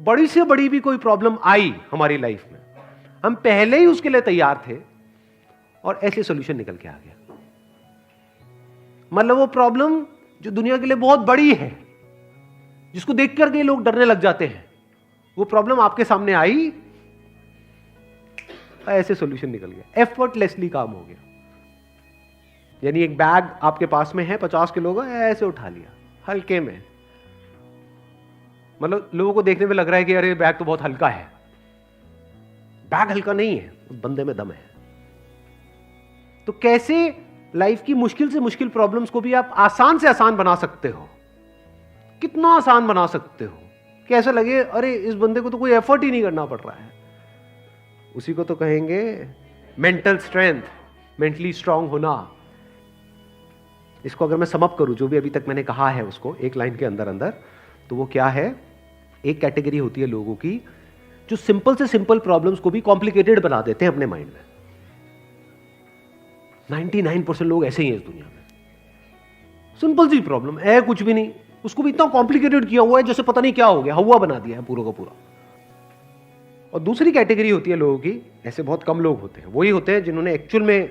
बड़ी से बड़ी भी कोई प्रॉब्लम आई हमारी लाइफ में, हम पहले ही उसके लिए तैयार थे और ऐसे सॉल्यूशन निकल के आ गया। मतलब वो प्रॉब्लम जो दुनिया के लिए बहुत बड़ी है, जिसको देख करके लोग डरने लग जाते हैं, वो प्रॉब्लम आपके सामने आई, ऐसे सॉल्यूशन निकल गया, एफर्टलेसली काम हो गया। यानी एक बैग आपके पास में है 50 किलो का, ऐसे उठा लिया हल्के में। मतलब लोगों को देखने में लग रहा है कि अरे बैग तो बहुत हल्का है। बैग हल्का नहीं है, उस बंदे में दम है। तो कैसे लाइफ की मुश्किल से मुश्किल प्रॉब्लम्स को भी आप आसान से आसान बना सकते हो? कितना आसान बना सकते हो कि ऐसा लगे अरे इस बंदे को तो कोई एफर्ट ही नहीं करना पड़ रहा है। उसी को तो कहेंगे मेंटल स्ट्रेंथ, मेंटली स्ट्रांग होना। इसको अगर मैं समअप करूं, जो भी अभी तक मैंने कहा है उसको एक लाइन के अंदर अंदर, तो वो क्या है? एक कैटेगरी होती है लोगों की जो सिंपल से सिंपल प्रॉब्लम्स को भी कॉम्प्लिकेटेड बना देते हैं अपने माइंड में। 99% लोग ऐसे ही हैं इस दुनिया में। सिंपल सी प्रॉब्लम है, कुछ भी नहीं, उसको भी इतना कॉम्प्लिकेटेड किया हुआ है जैसे पता नहीं क्या हो गया, हवा बना दिया है पूरा का पूरा। और दूसरी कैटेगरी होती है लोगों की, ऐसे बहुत कम लोग होते हैं, वही होते हैं जिन्होंने एक्चुअल में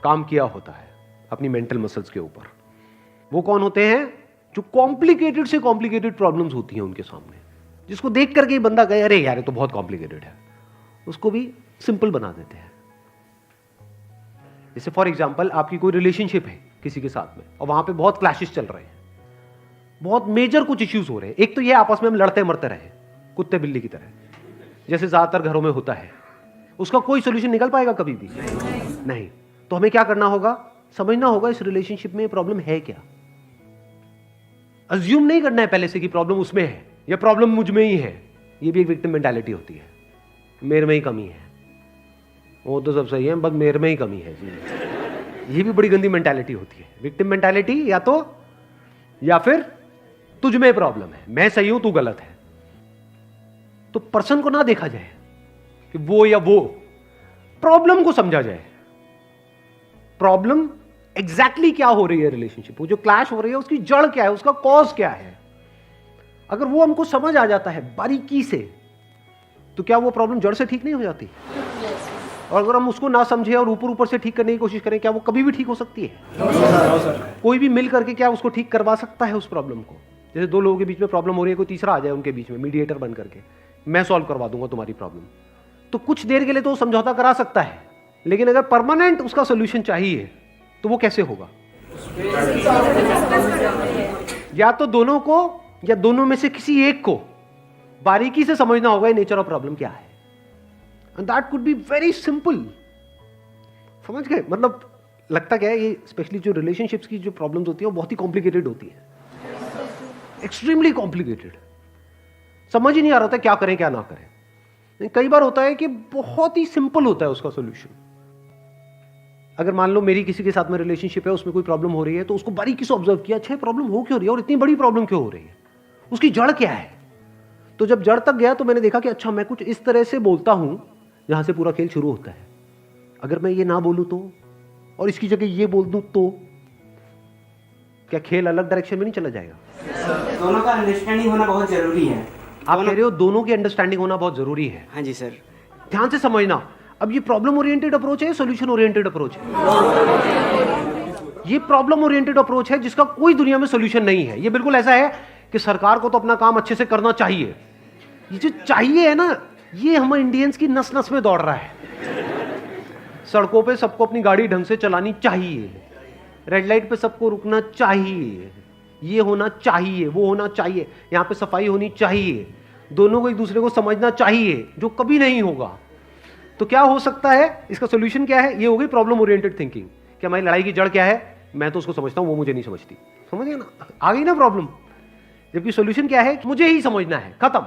काम किया होता है अपनी मेंटल मसल्स के ऊपर। वो कौन होते हैं? जो कॉम्प्लिकेटेड से कॉम्प्लिकेटेड प्रॉब्लम्स होती हैं उनके सामने, जिसको देख करके ही बंदा कहे अरे यार ये तो बहुत कॉम्प्लिकेटेड है, उसको भी सिंपल बना देते हैं। जैसे फॉर एग्जांपल आपकी कोई रिलेशनशिप है किसी के साथ में और वहां पे बहुत क्लैशेस चल रहे हैं, बहुत मेजर कुछ इश्यूज हो रहे हैं। एक तो ये आपस में हम लड़ते मरते रहे कुत्ते बिल्ली की तरह, जैसे ज्यादातर घरों में होता है। उसका कोई सोल्यूशन निकल पाएगा कभी भी? नहीं। तो हमें क्या करना होगा? समझना होगा इस रिलेशनशिप में प्रॉब्लम है क्या। अज्यूम नहीं करना है पहले से कि प्रॉब्लम उसमें है या प्रॉब्लम मुझ में ही है। ये भी एक विक्टिम मेंटालिटी होती है, मेरे में ही कमी है, वो तो सब सही है बस मेरे में ही कमी है। ये भी बड़ी गंदी मेंटालिटी होती है, विक्टिम मेंटालिटी। या फिर तुझ में प्रॉब्लम है, मैं सही हूं तू गलत है। तो पर्सन को ना देखा जाए कि वो या वो, प्रॉब्लम को समझा जाए। प्रॉब्लम एग्जैक्टली क्या हो रही है रिलेशनशिप, वो जो क्लैश हो रही है उसकी जड़ क्या है, उसका कॉज क्या है। अगर वो हमको समझ आ जाता है बारीकी से, तो क्या वो प्रॉब्लम जड़ से ठीक नहीं हो जाती? और अगर हम उसको ना समझे और ऊपर ऊपर से ठीक करने की कोशिश करें, क्या वो कभी भी ठीक हो सकती है? कोई भी मिल करके क्या उसको ठीक करवा सकता है उस प्रॉब्लम को? जैसे दो लोगों के बीच में प्रॉब्लम हो रही है, कोई तीसरा आ जाए उनके बीच में मीडिएटर बन करके, मैं सॉल्व करवा दूंगा तुम्हारी प्रॉब्लम, तो कुछ देर के लिए तो वो समझौता करा सकता है, लेकिन अगर परमानेंट उसका सोल्यूशन चाहिए तो वो कैसे होगा? या तो दोनों को या दोनों में से किसी एक को बारीकी से समझना होगा नेचर ऑफ प्रॉब्लम क्या है। And that could be very simple. समझ गए? मतलब लगता क्या है, ये स्पेशली जो रिलेशनशिप्स की जो प्रॉब्लम्स होती है वो बहुत ही कॉम्प्लिकेटेड होती है, एक्सट्रीमली कॉम्प्लिकेटेड। समझ ही नहीं आ रहा था क्या करें क्या ना करें। कई बार होता है कि बहुत ही सिंपल होता है उसका सोल्यूशन। अगर मान लो मेरी किसी के साथ में रिलेशनशिप है, उसमें कोई प्रॉब्लम हो रही है, तो उसको बारीकी से ऑब्जर्व किया, अच्छा प्रॉब्लम हो क्यों रही है और इतनी बड़ी प्रॉब्लम क्यों हो रही है, उसकी जड़ क्या है। तो जब जड़ तक गया तो मैंने देखा कि अच्छा मैं कुछ इस तरह से बोलता हूं जहां से पूरा खेल शुरू होता है। अगर मैं ये ना बोलूं तो, और इसकी जगह ये बोल दूं तो क्या खेल अलग डायरेक्शन में नहीं चला जाएगा? दोनों का अंडरस्टैंडिंग होना बहुत जरूरी है। आप कह रहे हो दोनों की अंडरस्टैंडिंग होना बहुत जरूरी है? हाँ जी सर। ध्यान से समझना, अब ये प्रॉब्लम ओरिएंटेड अप्रोच है, सॉल्यूशन ओरिएंटेड अप्रोच है? ये प्रॉब्लम ओरिएंटेड अप्रोच है जिसका कोई दुनिया में सॉल्यूशन नहीं है। ये बिल्कुल ऐसा है कि सरकार को तो अपना काम अच्छे से करना चाहिए। ये जो चाहिए है ना, ये हम इंडियंस की नस नस में दौड़ रहा है। सड़कों पे सबको अपनी गाड़ी ढंग से चलानी चाहिए, रेड लाइट पे सबको रुकना चाहिए, ये होना चाहिए, वो होना चाहिए, यहां पे सफाई होनी चाहिए, दोनों को एक दूसरे को समझना चाहिए, जो कभी नहीं होगा। तो क्या हो सकता है? इसका सॉल्यूशन क्या है? ये हो गई प्रॉब्लम ओरिएंटेड थिंकिंग कि हमारी लड़ाई की जड़ क्या है, मैं तो उसको समझता हूं, वो मुझे नहीं समझती। समझ गए ना? आ गई ना प्रॉब्लम। जबकि सॉल्यूशन क्या है? मुझे ही समझना है, खत्म।